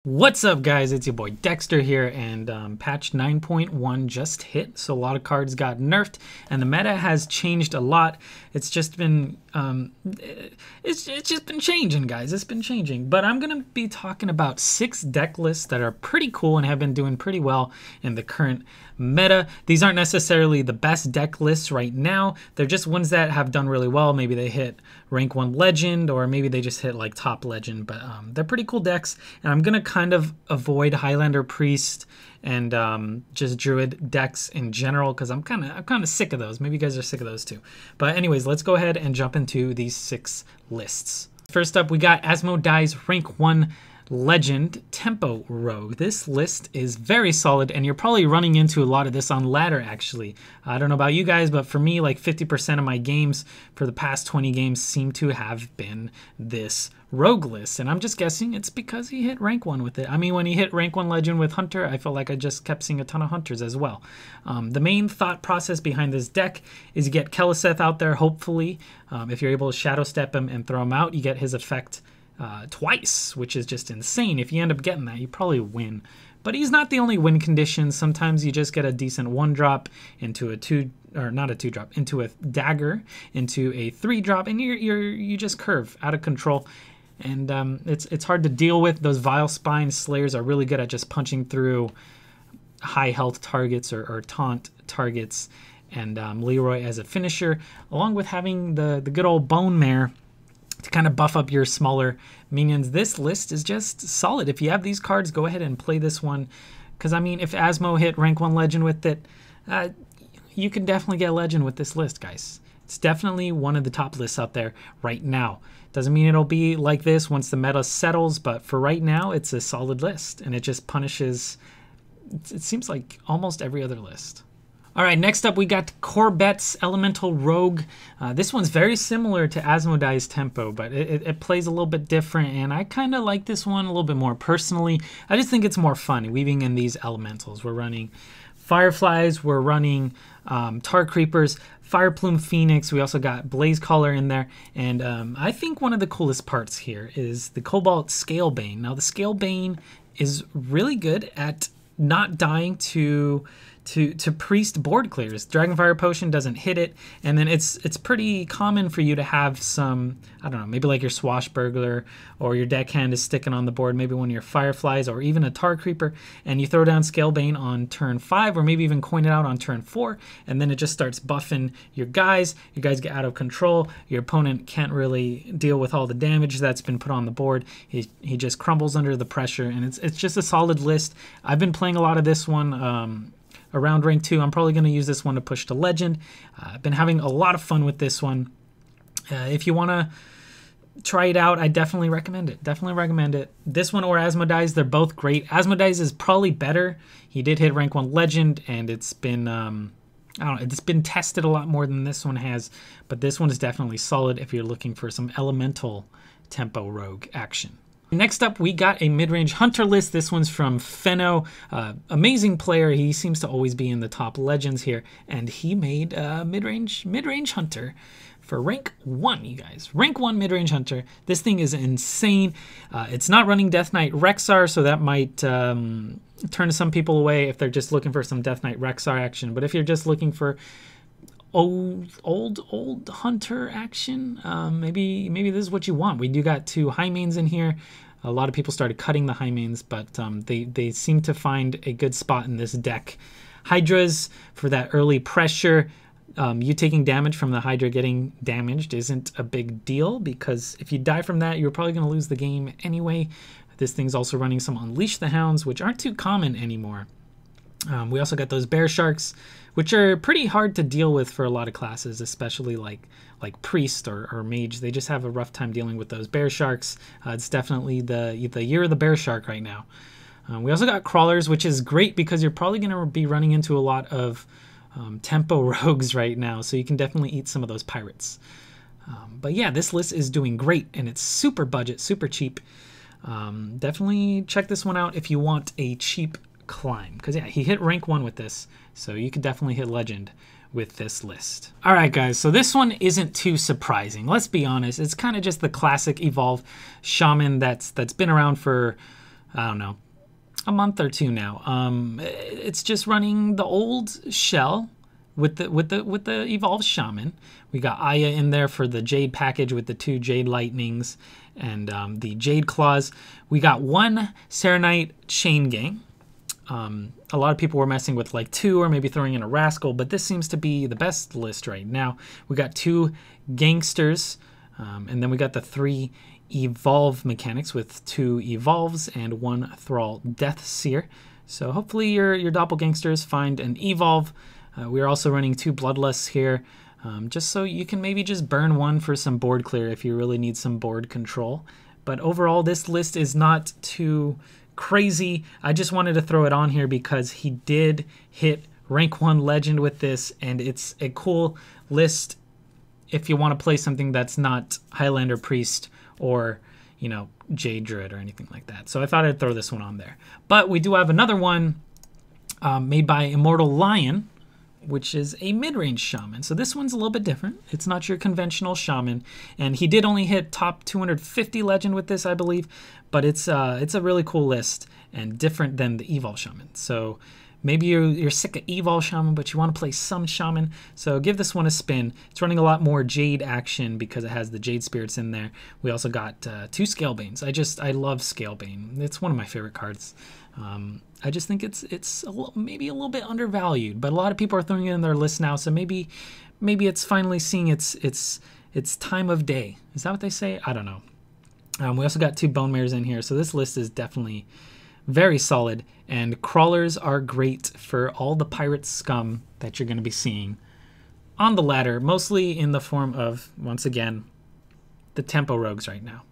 What's up, guys? It's your boy Dekkster here, and patch 9.1 just hit, so a lot of cards got nerfed, and the meta has changed a lot. It's just been it's just been changing, guys. It's been changing. But I'm gonna be talking about 6 deck lists that are pretty cool and have been doing pretty well in the current meta. These aren't necessarily the best deck lists right now. They're just ones that have done really well. Maybe they hit rank 1 legend, or maybe they just hit like top legend, but they're pretty cool decks, and I'm gonna kind of avoid Highlander Priest and just Druid decks in general because I'm kind of sick of those. Maybe you guys are sick of those too. But anyways, let's go ahead and jump into these 6 lists. First up, we got Asmodai's rank 1 Legend Tempo Rogue. This list is very solid, and you're probably running into a lot of this on ladder, actually. I don't know about you guys, but for me, like 50% of my games for the past 20 games seem to have been this rogue list, and I'm just guessing it's because he hit rank 1 with it. I mean, when he hit rank 1 legend with Hunter, I felt like I just kept seeing a ton of Hunters as well. The main thought process behind this deck is you get Keleseth out there, hopefully. If you're able to shadow step him and throw him out, you get his effect twice, which is just insane. If you end up getting that, you probably win. But he's not the only win condition. Sometimes you just get a decent 1-drop into a 2, or not a 2-drop, into a dagger, into a 3-drop, and you just curve out of control. And it's hard to deal with. Those Vile Spine Slayers are really good at just punching through high health targets or taunt targets, and Leroy as a finisher, along with having the good old Bone Mare to kind of buff up your smaller minions. This list is just solid. If you have these cards, go ahead and play this one. Because, I mean, if Asmo hit rank 1 legend with it, you can definitely get legend with this list, guys. It's definitely one of the top lists out there right now. Doesn't mean it'll be like this once the meta settles, but for right now, it's a solid list. And it just punishes, it seems like almost every other list. All right, next up we got Corbett's Elemental Rogue. This one's very similar to Asmodai's Tempo, but it plays a little bit different, and I kind of like this one a little bit more personally. I just think it's more fun weaving in these elementals. We're running Fireflies, we're running Tar Creepers, Fire Plume Phoenix. We also got Blaze Caller in there, and I think one of the coolest parts here is the Cobalt Scalebane. Now the Scalebane is really good at not dying to priest board clears. Dragonfire Potion doesn't hit it, and then it's pretty common for you to have some, I don't know, maybe like your Swashbuckler or your deckhand is sticking on the board, maybe one of your Fireflies or even a Tar Creeper, and you throw down Scalebane on turn 5 or maybe even coin it out on turn 4, and then it just starts buffing your guys. You guys get out of control. Your opponent can't really deal with all the damage that's been put on the board. He just crumbles under the pressure, and it's just a solid list. I've been playing a lot of this one around rank 2. I'm probably going to use this one to push to legend. I've been having a lot of fun with this one. If you want to try it out, I definitely recommend it. Definitely recommend it. This one or Asmodai's, they're both great. Asmodai's is probably better. He did hit rank 1 legend, and it's been I don't know, it's been tested a lot more than this one has, but this one is definitely solid if you're looking for some elemental tempo rogue action. Next up, we got a Midrange Hunter list. This one's from Feno. Amazing player. He seems to always be in the top legends here. And he made Midrange Hunter for rank 1, you guys. Rank 1 Midrange Hunter. This thing is insane. It's not running Death Knight Rexar, so that might turn some people away if they're just looking for some Death Knight Rexar action. But if you're just looking for old Hunter action, maybe this is what you want. We do got 2 high mains in here. A lot of people started cutting the high mains, but they seem to find a good spot in this deck. Hydras for that early pressure. You taking damage from the Hydra getting damaged isn't a big deal, because if you die from that, you're probably going to lose the game anyway. This thing's also running some Unleash the Hounds, which aren't too common anymore. We also got those Bear Sharks, which are pretty hard to deal with for a lot of classes, especially like Priest or Mage. They just have a rough time dealing with those Bear Sharks. It's definitely the year of the Bear Shark right now. We also got Crawlers, which is great because you're probably going to be running into a lot of tempo rogues right now, so you can definitely eat some of those pirates. But yeah, this list is doing great, and it's super budget, super cheap. Definitely check this one out if you want a cheap climb, because yeah, he hit rank 1 with this, so you could definitely hit legend with this list. All right, guys, so this one isn't too surprising. Let's be honest, it's kind of just the classic evolve shaman that's been around for I don't know, a month or two now. It's just running the old shell with the evolved Shaman. We got Aya in there for the Jade package with the 2 Jade Lightnings and the Jade Claws. We got 1 Serenite Chain Gang. A lot of people were messing with like 2 or maybe throwing in a Rascal, but this seems to be the best list right now. We got 2 Gangsters, and then we got the 3 Evolve mechanics with 2 Evolves and 1 Thrall Deathseer. So hopefully your doppelgangsters find an Evolve. We're also running 2 Bloodlusts here, just so you can maybe just burn 1 for some board clear if you really need some board control. But overall, this list is not too crazy. I just wanted to throw it on here because he did hit rank 1 legend with this, and it's a cool list if you want to play something that's not Highlander Priest or, you know, Jade Druid or anything like that. So I thought I'd throw this one on there. But we do have another one made by ImmortalLion, which is a mid-range Shaman. So this one's a little bit different. It's not your conventional Shaman, and he did only hit top 250 legend with this, I believe, but it's a really cool list and different than the Evolve Shaman. So maybe you're sick of Evolve Shaman, but you want to play some Shaman, so give this one a spin. It's running a lot more Jade action because it has the Jade Spirits in there. We also got 2 Scalebanes. I love Scalebane. It's one of my favorite cards. I just think it's maybe a little bit undervalued, but a lot of people are throwing it in their list now, so maybe it's finally seeing its time of day. Is that what they say? I don't know. We also got 2 Bone Mares in here, so this list is definitely very solid, and crawlers are great for all the pirate scum that you're going to be seeing on the ladder, mostly in the form of, once again, the tempo rogues right now.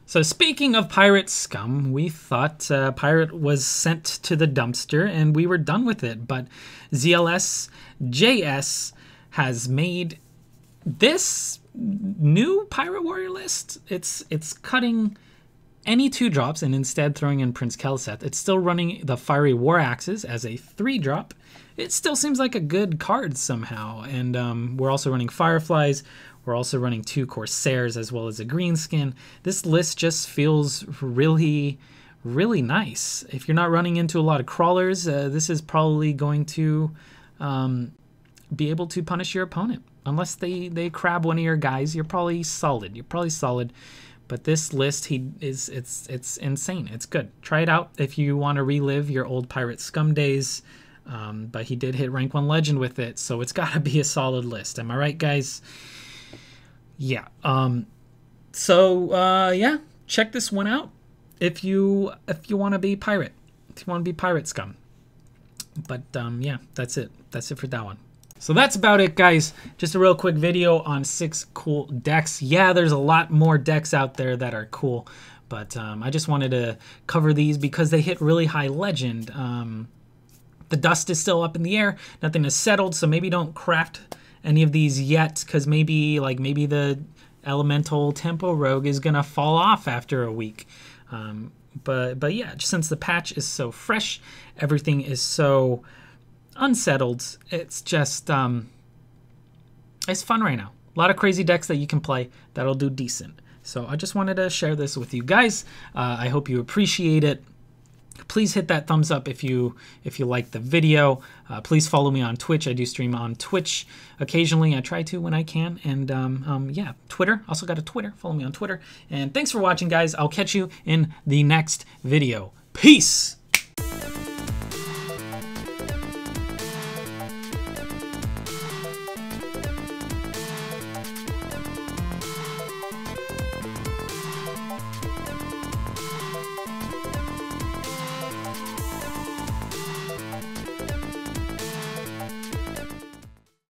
So speaking of pirate scum, we thought Pirate was sent to the dumpster and we were done with it, but ZLS JS has made this new Pirate Warrior list. It's cutting any 2-drops and instead throwing in Prince Kelseth. It's still running the Fiery War Axes as a 3-drop. It still seems like a good card somehow, and we're also running Fireflies. We're also running 2 Corsairs as well as a green skin. This list just feels really, really nice. If you're not running into a lot of crawlers, this is probably going to be able to punish your opponent. Unless they crab one of your guys, you're probably solid. But this list, it's insane. It's good. Try it out if you want to relive your old Pirate Scum days. But he did hit rank 1 legend with it, so it's got to be a solid list. Am I right, guys? Yeah. Yeah, check this one out if you want to be pirate. If you want to be pirate scum. But yeah, that's it. That's it for that one. So that's about it, guys. Just a real quick video on 6 cool decks. Yeah, there's a lot more decks out there that are cool, but I just wanted to cover these because they hit really high legend. The dust is still up in the air. Nothing is settled, so maybe don't craft any of these yet, because maybe the elemental tempo rogue is gonna fall off after a week. But yeah, since the patch is so fresh, everything is so unsettled, it's just it's fun right now. A lot of crazy decks that you can play that'll do decent. So I just wanted to share this with you guys. I hope you appreciate it. Please hit that thumbs up if you like the video. Please follow me on Twitch. I do stream on Twitch occasionally. I try to when I can. And yeah, Twitter. Also got a Twitter. Follow me on Twitter. And thanks for watching, guys. I'll catch you in the next video. Peace!